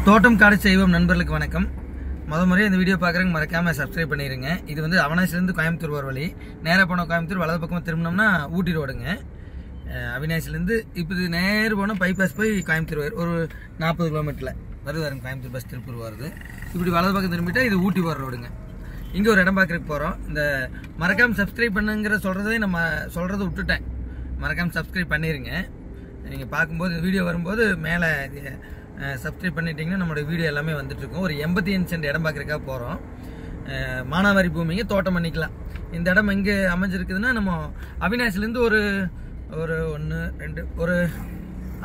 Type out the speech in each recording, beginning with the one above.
தோட்டம் காடு செய்வோம் நண்பர்களுக்கு வணக்கம். முறையாக இந்த வீடியோ பார்க்குறவங்க மறக்காம சப்ஸ்கிரைப் பண்ணிடுங்க. இது வந்து அவனாசிலேருந்து கோயம்புத்தூர் வர வழி. நேராக போனோம் கோயம்புத்தூர், வலது பக்கமாக திரும்பினோம்னா ஊட்டி ரோடுங்க. அவினாசிலேருந்து இப்போ இது நேர் போனால் பைபாஸ் போய் கோயம்புத்தூர் ஒரு 40 கிலோமீட்டரில் வருது. கோயம்புத்தூர் பஸ் திருப்பூர் வருது. இப்படி வலது பக்கம் திரும்பிட்டா இது ஊட்டி வர ரோடுங்க. இங்கே ஒரு இடம் பார்க்குறதுக்கு போகிறோம். இந்த மறக்காமல் சப்ஸ்கிரைப் பண்ணுங்கிற சொல்கிறதே நம்ம சொல்கிறத விட்டுட்டேன். மறக்காமல் சப்ஸ்கிரைப் பண்ணிடுங்க. நீங்கள் பார்க்கும்போது வீடியோ வரும்போது மேலே சப்ஸ்கிரைப் பண்ணிட்டீங்கன்னா நம்மளோட வீடியோ எல்லாமே வந்துட்டுருக்கும். ஒரு 85 சென்ட் இடம் பார்க்குறதுக்காக போகிறோம். மானாவாரி பூமிங்க, தோட்டம் பண்ணிக்கலாம். இந்த இடம் எங்கே அமைஞ்சிருக்குதுன்னா நம்ம அவினாசிலேருந்து ஒரு 1 2 ஒரு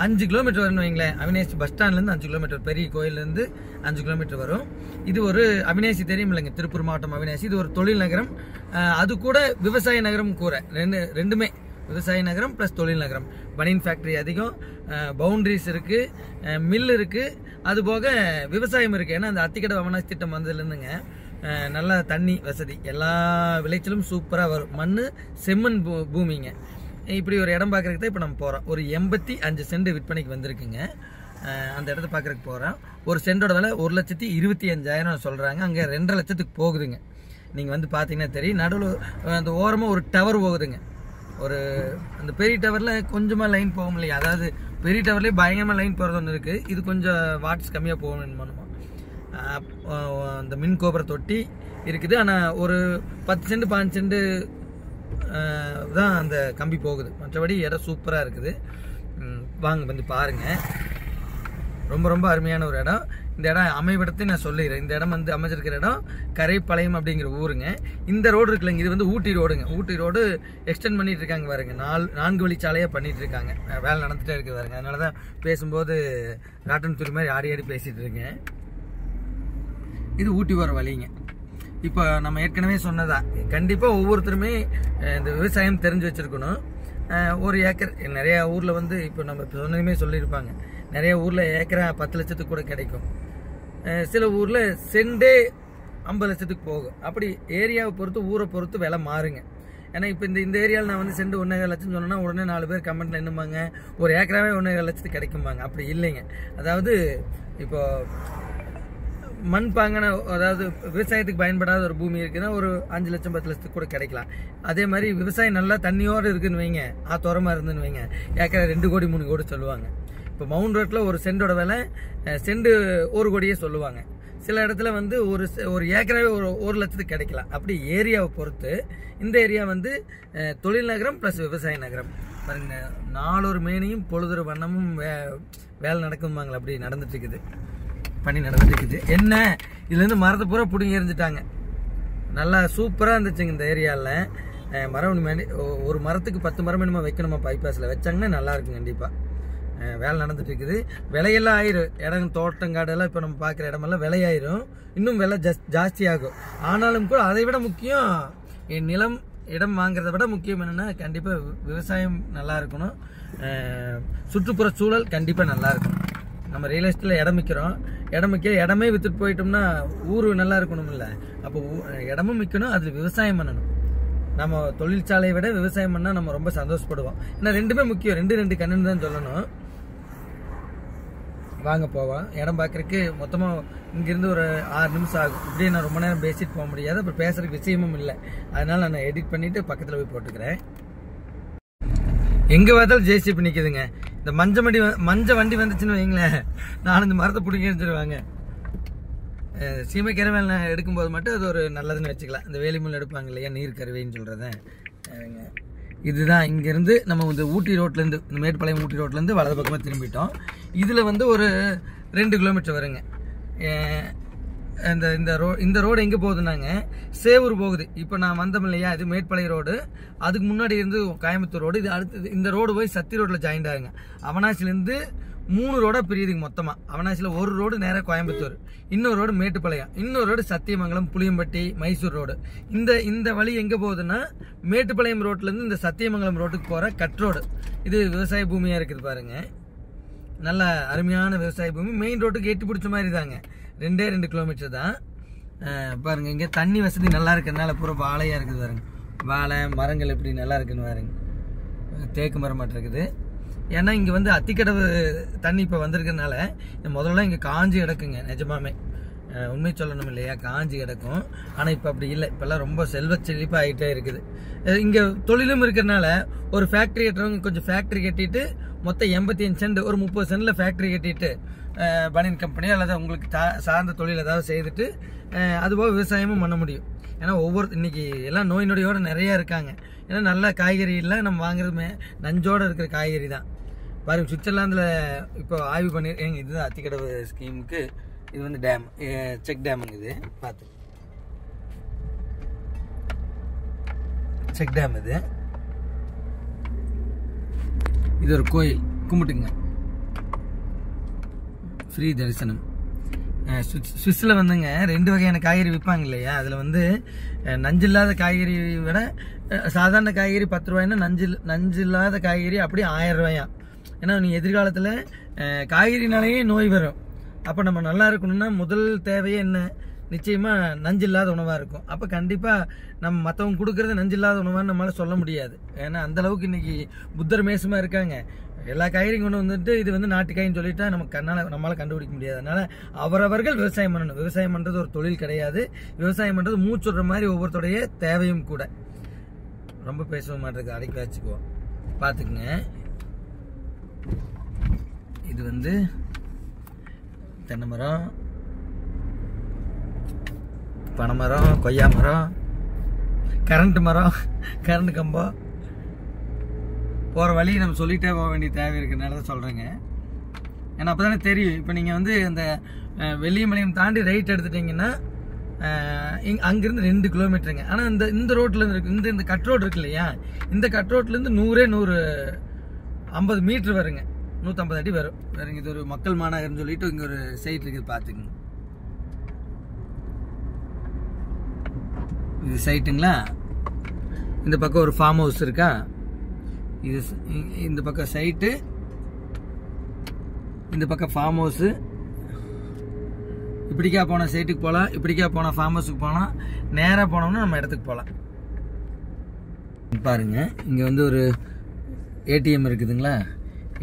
5 கிலோமீட்டர் வரணும் வைங்களேன். அவினாசி பஸ் ஸ்டாண்ட்லேருந்து 5 கிலோமீட்டர், பெரிய கோயிலேருந்து 5 கிலோமீட்டர் வரும். இது ஒரு அவினாசி தெரியும் இல்லைங்க, திருப்பூர் மாவட்டம் அவினாசி. இது ஒரு தொழில் நகரம், அது கூட விவசாய நகரம் கூட. ரெண்டுமே விவசாய நகரம் ப்ளஸ் தொழில் நகரம். பனியன் ஃபேக்ட்ரி அதிகம், பவுண்டரிஸ் இருக்குது, மில் இருக்குது, அது போக விவசாயம் இருக்குது. ஏன்னா அந்த அத்திக்கடை அவனாசி திட்டம் வந்ததுலேருந்துங்க நல்லா தண்ணி வசதி, எல்லா விளைச்சலும் சூப்பராக வரும். மண் செம்மண் பூமிங்க. இப்படி ஒரு இடம் பார்க்குறதுக்கு தான் இப்போ நம்ம போகிறோம். ஒரு 85 சென்ட் விற்பனைக்கு வந்திருக்குங்க. அந்த இடத்த பார்க்குறதுக்கு போகிறோம். ஒரு சென்டோட விலை 1,25,000 சொல்கிறாங்க. அங்கே 2.5 லட்சத்துக்கு போகுதுங்க. நீங்கள் வந்து பார்த்தீங்கன்னா தெரியும். நடுவில் அந்த ஓரமாக ஒரு டவர் போகுதுங்க. ஒரு அந்த பெரிய டவரில் கொஞ்சமாக லைன் போகும் இல்லையா, அதாவது பெரிய டவர்லேயே பயங்கரமாக லைன் போகிறது ஒன்று இருக்குது. இது கொஞ்சம் வாட்ஸ் கம்மியாக போகணும்னு பண்ணுவோம். அந்த மின் கோபுர தொட்டி இருக்குது. ஆனால் ஒரு 10 சென்ட் 15 சென்ட் தான் அந்த கம்பி போகுது. மற்றபடி இடம் சூப்பராக இருக்குது. வாங்க வந்து பாருங்கள். ரொம்ப ரொம்ப அருமையான ஒரு இடம். இந்த இடம் அமைவிடத்தை நான் சொல்லிடுறேன். இந்த இடம் வந்து அமைஞ்சிருக்கிற இடம் கரைப்பாளையம் அப்படிங்கிற ஊருங்க. இந்த ரோடு இருக்குல்லங்க, இது வந்து ஊட்டி ரோடுங்க. ஊட்டி ரோடு எக்ஸ்டெண்ட் பண்ணிட்டு இருக்காங்க பாருங்க. 4 வழிச்சாலையாக பண்ணிட்டு இருக்காங்க. வேலை நடந்துகிட்டே இருக்குது பாருங்க. அதனால தான் பேசும்போது ராட்டன் துரி மாதிரி ஆடி ஆடி பேசிட்டு இருக்கேன். இது ஊட்டி வர வழிங்க. இப்போ நம்ம ஏற்கனவே சொன்னதா, கண்டிப்பாக ஒவ்வொருத்தருமே இந்த விவசாயம் தெரிஞ்சு வச்சிருக்கணும். ஒரு ஏக்கர் நிறைய ஊரில் வந்து இப்போ நம்ம சொன்னதுமே சொல்லியிருப்பாங்க. நிறைய ஊரில் ஏக்கரா 10 லட்சத்துக்கு கூட கிடைக்கும். சில ஊரில் சென்டே 50 லட்சத்துக்கு போகும். அப்படி ஏரியாவை பொறுத்து ஊரை பொறுத்து விலை மாறுங்க. ஏன்னா இப்போ இந்த ஏரியாவில் நான் வந்து சென்ட் 1.25 லட்சம் சொன்னேன்னா உடனே 4 பேர் கமெண்ட்ல என்னம்பாங்க, ஒரு ஏக்கராவே 1.25 லட்சத்துக்கு கிடைக்கும்பாங்க. அப்படி இல்லைங்க. அதாவது இப்போ மண் பாங்கான, அதாவது விவசாயத்துக்கு பயன்படாத ஒரு பூமி இருக்குன்னா ஒரு 5 லட்சம் 10 லட்சத்துக்கு கூட கிடைக்கலாம். அதே மாதிரி விவசாயம் நல்லா தண்ணியோடு இருக்குன்னு வைங்க, ஆத்தோரமாக இருந்துன்னு வைங்க, ஏக்கரை 2 கோடி 3 கோடி சொல்லுவாங்க. இப்போ மவுண்ட் ரோட்டில் ஒரு சென்டோட விலை சென்ட் 1 கோடியே சொல்லுவாங்க. சில இடத்துல வந்து ஒரு ஏக்கராவே ஒரு 1 லட்சத்துக்கு கிடைக்கலாம். அப்படி ஏரியாவை பொறுத்து இந்த ஏரியா வந்து தொழில் நகரம் ப்ளஸ் விவசாய நகரம் பாருங்க. நாளொரு மேனியும் பொழுதொரு வண்ணமும் வேலை நடக்கும்பாங்களா, அப்படி நடந்துட்டு இருக்குது, பண்ணி நடந்துட்டு இருக்குது. என்ன இதுலேருந்து மரத்தை பூரா பிடிங்கி எறிஞ்சிட்டாங்க. நல்லா சூப்பராக இருந்துச்சுங்க இந்த ஏரியாவில். மரம் ஒரு மரத்துக்கு 10 மரம் என்னமோ வைக்கணுமா பைபாஸில், வச்சாங்கன்னா நல்லா இருக்கும். கண்டிப்பாக வேலை நடந்துட்டு இருக்குது. விலையெல்லாம் ஆயிரும். இடம் தோட்டங்காடெல்லாம் இப்போ நம்ம பார்க்குற இடமெல்லாம் விலையாயிரும். இன்னும் விலை ஜாஸ்தி ஆகும். ஆனாலும் கூட அதை விட முக்கியம் என் இடம் வாங்குறத விட முக்கியம் என்னென்னா கண்டிப்பாக விவசாயம் நல்லா இருக்கணும். சுற்றுப்புற சூழல் கண்டிப்பாக நல்லா இருக்கணும். நம்ம ரியல் எஸ்டேட்டில் இடம் விற்கிறோம். இடமே விற்றுட்டு போயிட்டோம்னா ஊர் நல்லா இருக்கணும் இல்லை. அப்போ இடமும் விற்கணும், அது விவசாயம் பண்ணணும். நம்ம தொழிற்சாலையை விட விவசாயம் பண்ணால் நம்ம ரொம்ப சந்தோஷப்படுவோம். ஏன்னா ரெண்டுமே முக்கியம். 2 கண்ணுன்னு தான் சொல்லணும். வாங்க போவோம். இடம் பார்க்குறதுக்கு மொத்தமாக இங்கேருந்து ஒரு 6 நிமிஷம் ஆகும். இப்படியே நான் ரொம்ப நேரம் பேசிட்டு போக முடியாது. அப்புறம் பேசுறதுக்கு விஷயமும் இல்லை. அதனால நான் எடிட் பண்ணிட்டு பக்கத்தில் போய் போட்டுக்கிறேன். எங்கே பார்த்தாலும் ஜேசிபி நிற்குதுங்க. இந்த மஞ்ச வண்டி வந்துச்சுன்னு வைங்களேன், 4-5 மரத்தை பிடிங்கி எரிஞ்சிருவாங்க. சீமை கருவேல் எடுக்கும்போது மட்டும் அது ஒரு நல்லதுன்னு வச்சுக்கலாம். இந்த வேலிமுள் எடுப்பாங்க இல்லையா, நீர் கருவேன்னு சொல்கிறத. இதுதான் இங்கேருந்து நம்ம இந்த ஊட்டி ரோட்லேருந்து, இந்த மேட்டுப்பாளையம் ஊட்டி ரோட்லேருந்து வலது பக்கமாக திரும்பிட்டோம். இதில் வந்து ஒரு 2 கிலோமீட்டர் வருங்க. இந்த ரோடு எங்கே போகுதுன்னாங்க, சேவூர் போகுது. இப்போ நான் வந்தோம் இல்லையா, இது மேட்டுப்பாளையம் ரோடு. அதுக்கு முன்னாடி இருந்து கோயம்புத்தூர் ரோடு. இது அடுத்தது இந்த ரோடு போய் சத்தி ரோட்டில் ஜாயிண்ட் ஆகுங்க. அவனாசிலேருந்து 3 ரோடாக பிரியுதுங்க மொத்தமாக. அவனாசியில் ஒரு ரோடு நேராக கோயம்புத்தூர், இன்னொரு ரோடு மேட்டுப்பாளையம், இன்னொரு ரோடு சத்தியமங்கலம், புளியம்பட்டி, மைசூர் ரோடு. இந்த வழி எங்கே போகுதுன்னா மேட்டுப்பாளையம் ரோட்லேருந்து இந்த சத்தியமங்கலம் ரோட்டுக்கு போகிற கட் ரோடு. இது விவசாய பூமியாக இருக்குது பாருங்க. நல்ல அருமையான விவசாய பூமி. மெயின் ரோட்டுக்கு எட்டி பிடிச்ச மாதிரி தாங்க. 2 கிலோமீட்டர் தான் பாருங்க. இங்கே தண்ணி வசதி நல்லா இருக்கிறதுனால பூரா வாழையாக இருக்குது பாருங்க. வாழை மரங்கள் எப்படி நல்லா இருக்குன்னு பாருங்க. தேக்கு மரம் மட்டும் இருக்குது. ஏன்னா இங்கே வந்து அத்திக்கடவு தண்ணி இப்போ வந்திருக்கிறதுனால முதல்ல இங்கே காஞ்சி கிடக்குங்க. நிஜமாமே உண்மை சொல்லணும் இல்லையா, காஞ்சி கிடக்கும். ஆனால் இப்போ அப்படி இல்லை, இப்போல்லாம் ரொம்ப செல்வ செழிப்பாக ஆகிட்டே இருக்குது. இங்கே தொழிலும் இருக்கிறதுனால ஒரு ஃபேக்ட்ரி கட்டுறவங்க கொஞ்சம் ஃபேக்ட்ரி கட்டிட்டு மொத்தம் 85 சென்ட் ஒரு 30 சென்டில் ஃபேக்ட்ரி கட்டிட்டு பனியன் கம்பெனியோ அல்லது உங்களுக்கு சார்ந்த தொழில் ஏதாவது செய்துட்டு அதுபோக விவசாயமும் பண்ண முடியும். ஏன்னா இன்னைக்கு எல்லாம் நோய் நொடியோடு நிறையா இருக்காங்க. ஏன்னா நல்ல காய்கறி இல்லை, நம்ம வாங்குறது நஞ்சோடு இருக்கிற காய்கறி தான். பாருங்க, சுவிட்சர்லாந்தில் இப்போ ஆய்வு பண்ணியிருக்கேங்க. இதுதான் அத்திக்கடவு ஸ்கீமுக்கு. இது வந்து டேம், செக் டேமுங்க. இது பார்த்து செக் டேம். இது ஒரு கோயில், கும்பிட்டுங்க, ஃப்ரீ தரிசனம். சுவிஸில் வந்துங்க 2 வகையான காய்கறி விற்பாங்க இல்லையா, அதில் வந்து நஞ்சு இல்லாத காய்கறி விட சாதாரண காய்கறி 10 ரூபாய்னா நஞ்சு இல்லாத காய்கறி அப்படி 1000 ரூபாயா. ஏன்னா நீ எதிர்காலத்தில் காய்கறினாலேயே நோய் வரும். அப்போ நம்ம நல்லா இருக்கணும்னா முதல் தேவையே என்ன, நிச்சயமாக நஞ்சு இல்லாத உணவாக இருக்கும். அப்போ கண்டிப்பாக நம்ம மற்றவங்க கொடுக்குறது நஞ்சு இல்லாத உணவான்னு நம்மளால் சொல்ல முடியாது. ஏன்னா அந்தளவுக்கு இன்றைக்கி புத்தர் மேசமாக இருக்காங்க. எல்லா காய்கறியும் கொண்டு வந்துட்டு இது வந்து நாட்டுக்காயின்னு சொல்லிட்டா நம்மளால் கண்டுபிடிக்க முடியாது. அதனால் அவரவர்கள் விவசாயம் பண்ணணும். விவசாயம் பண்ணுறது ஒரு தொழில் கிடையாது. விவசாயம் பண்ணுறது மூச்சுடுற மாதிரி ஒவ்வொருத்தருடைய தேவையும் கூட. ரொம்ப பேச மாட்டேருக்கு, அடைக்கி வச்சுக்குவோம். பார்த்துக்குங்க, இது வந்து தென்னை மரம், பனைமரம், கொய்யா மரம், கரண்ட் மரம், கரண்ட் கம்பம். போகிற வழி நம்ம சொல்லிகிட்டே போக வேண்டிய தேவை இருக்கிறதுனால தான் சொல்கிறேங்க. ஏன்னா அப்போ தானே தெரியும். இப்போ நீங்கள் வந்து அந்த வெள்ளியமலையம் தாண்டி ரைட் எடுத்துட்டிங்கன்னா அங்கேருந்து 2 கிலோமீட்டருங்க. ஆனால் இந்த ரோட்டில் இருக்கு, இந்த கட் ரோடு இருக்கு இல்லையா, இந்த கட் ரோட்லேருந்து 150 மீட்டர் வருங்க, 150 அடி வரும். வேறுங்க, இது ஒரு மக்கள் மாநகர்னு சொல்லிட்டு இங்கே ஒரு சைட் இருக்குது, பார்த்துக்குங்க. இது சைட்டுங்களா. இந்த பக்கம் ஒரு ஃபார்ம் ஹவுஸ் இருக்கா, இது இந்த பக்கம் சைட்டு, இந்த பக்கம் ஃபார்ம் ஹவுஸு. இப்படிக்கா போனால் சைட்டுக்கு போகலாம், இப்படிக்கா போனால் ஃபார்ம் ஹவுஸுக்கு போகலாம், நேராக போனோம்னா நம்ம இடத்துக்கு போகலாம். பாருங்க, இங்கே வந்து ஒரு ஏடிஎம் இருக்குதுங்களா,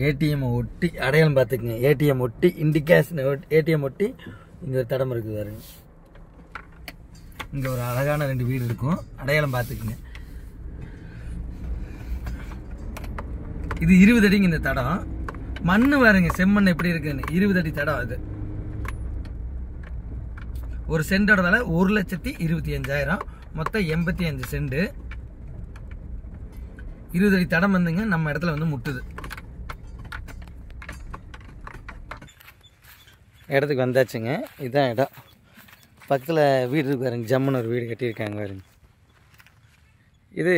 ஏடிஎம் ஒட்டி அடையாளம் பார்த்துக்குங்க. ஏடிஎம் ஒட்டி இண்டிகேஷன் ஏடிஎம் ஒட்டி இங்கே ஒரு தடம் இருக்குது பாருங்க. இங்கே ஒரு அழகான 2 வீடு இருக்கும், அடையாளம் பார்த்துக்குங்க. இது 20 அடிங்க இந்த தடம். மண்ணு பாருங்க, செம்மண் எப்படி இருக்குன்னு. 20 அடி தடம். அது ஒரு சென்டோட விலை 1,25,000, மொத்தம் 85 சென்ட். 20 அடி தடம் வந்துங்க நம்ம இடத்துல வந்து முட்டுது. இடத்துக்கு வந்தாச்சுங்க. இதுதான் இடம். பக்கத்தில் வீடு இருக்கு பாருங்க, ஜம்முன்னு ஒரு வீடு கட்டியிருக்காங்க பாருங்க. இது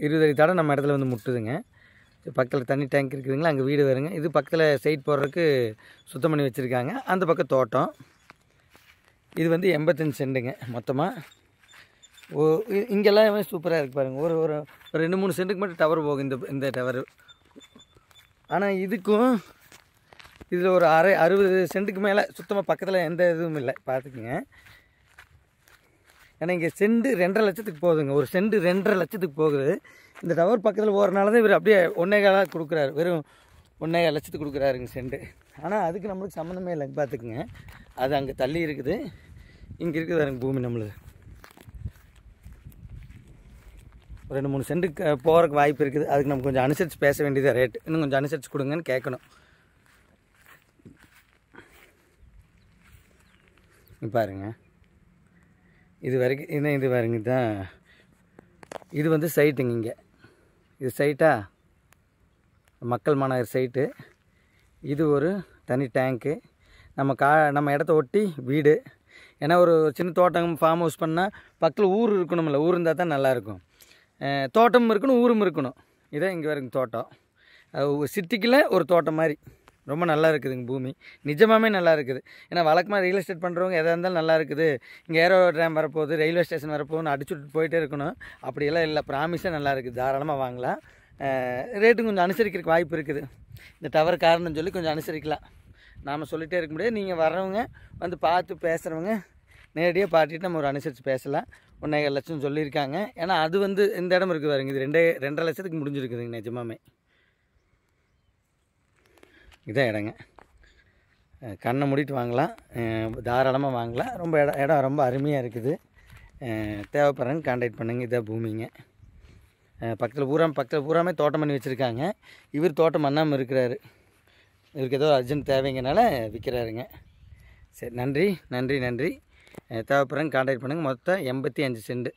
20 அடி தடம் நம்ம இடத்துல வந்து முட்டுதுங்க. பக்கத்தில் தண்ணி டேங்க் இருக்குதுங்களா, அங்கே வீடு வருங்க. இது பக்கத்தில் சைட் போடுறதுக்கு சுத்தம் பண்ணி வச்சுருக்காங்க. அந்த பக்கம் தோட்டம். இது வந்து 85 சென்ட்டுங்க மொத்தமாக. இங்கெல்லாம் சூப்பராக இருக்குது பாருங்கள். ஒரு 2-3 சென்ட்டுக்கு மட்டும் டவர் போகும் இந்த டவர். ஆனால் இதுக்கும் இதில் ஒரு 60 சென்ட்டுக்கு மேலே சுத்தமாக பக்கத்தில் எந்த இதுவும் இல்லை, பார்த்துக்குங்க. ஏன்னா இங்கே சென்ட் 2.5 லட்சத்துக்கு போகுதுங்க. ஒரு சென்ட் 2.5 லட்சத்துக்கு போகுது. இந்த டவர் பக்கத்தில் போகிறனால தான் இவர் அப்படியே 1.25 கொடுக்குறாரு. வெறும் 1.25 லட்சத்துக்கு கொடுக்குறாருங்க சென்ட். ஆனால் அதுக்கு நம்மளுக்கு சம்மந்தமே இல்லைங்க, பார்த்துக்குங்க. அது அங்கே தள்ளி இருக்குது, இங்கே இருக்குது பாருங்க பூமி நம்மளுக்கு. 2-3 சென்ட்டுக்கு போகிறதுக்கு வாய்ப்பு இருக்குது. அதுக்கு நம்ம கொஞ்சம் அனுசரித்து பேச வேண்டியது ரேட்டு. இன்னும் கொஞ்சம் அனுசரித்து கொடுங்கன்னு கேட்கணும். பாருங்க, இது வரைக்கும் இன்னும் இது பாருங்க, இதுதான் இது வந்து சைட்டுங்க. இங்கே இது சைட்டா, மக்கள் மாநகர் சைட்டு. இது ஒரு தனி டேங்க்கு. நம்ம இடத்த ஒட்டி வீடு. ஏன்னா ஒரு சின்ன தோட்டம் ஃபார்ம் ஹவுஸ் பண்ணால் பக்கத்தில் ஊர் இருக்கணும்ல, ஊர் இருந்தால் தான் நல்லாயிருக்கும். தோட்டமும் இருக்கணும், ஊரும் இருக்கணும். இதான் இங்கே வரைக்கும் தோட்டம். சிட்டிக்குள்ள ஒரு தோட்டம் மாதிரி ரொம்ப நல்லா இருக்குதுங்க பூமி. நிஜமாகவே நல்லா இருக்குது. ஏன்னா வழக்கமாக ரியல் எஸ்டேட் பண்ணுறவங்க எதாக இருந்தாலும் நல்லா இருக்குது, இங்கே ஏரோ ட்ராம் வரப்போகுது, ரயில்வே ஸ்டேஷன் வரப்போகுதுன்னு அடிச்சுட்டு போயிட்டே இருக்கணும். அப்படியெல்லாம் இல்லை, ப்ராமிஸாக நல்லா இருக்குது. தாராளமாக வாங்கலாம். ரேட்டும் கொஞ்சம் அனுசரிக்கிறதுக்கு வாய்ப்பு இருக்குது. இந்த டவர் காரணம்னு சொல்லி கொஞ்சம் அனுசரிக்கலாம். நாம் சொல்லிகிட்டே இருக்க முடியாது. நீங்கள் வர்றவங்க வந்து பார்த்து பேசுகிறவங்க நேரடியாக பார்த்துட்டு நம்ம ஒரு அனுசரித்து பேசலாம். 1.25 லட்சம் சொல்லியிருக்காங்க. ஏன்னா அது வந்து இந்த இடம் இருக்குது பாருங்க, இது 2.5 லட்சத்துக்கு முடிஞ்சிருக்குதுங்க நிஜமாமே. இதான் இடங்க. கண்ணை மூடிட்டு வாங்கலாம், தாராளமாக வாங்கலாம். ரொம்ப இடம் ரொம்ப அருமையாக இருக்குது. தேவைப்படுறவங்க கான்டாக்ட் பண்ணுங்கள். இதான் பூமிங்க. பக்கத்தில் பூராமே தோட்டம் பண்ணி வச்சுருக்காங்க. இவர் தோட்டம் பண்ணாமல் இருக்கிறாரு. இவருக்கு ஏதோ அர்ஜென்ட் தேவைங்கனால விற்கிறாருங்க. சரி, நன்றி. தேவைப்படுறவங்க கான்டாக்ட் பண்ணுங்கள். மொத்தம் 85 சென்ட்.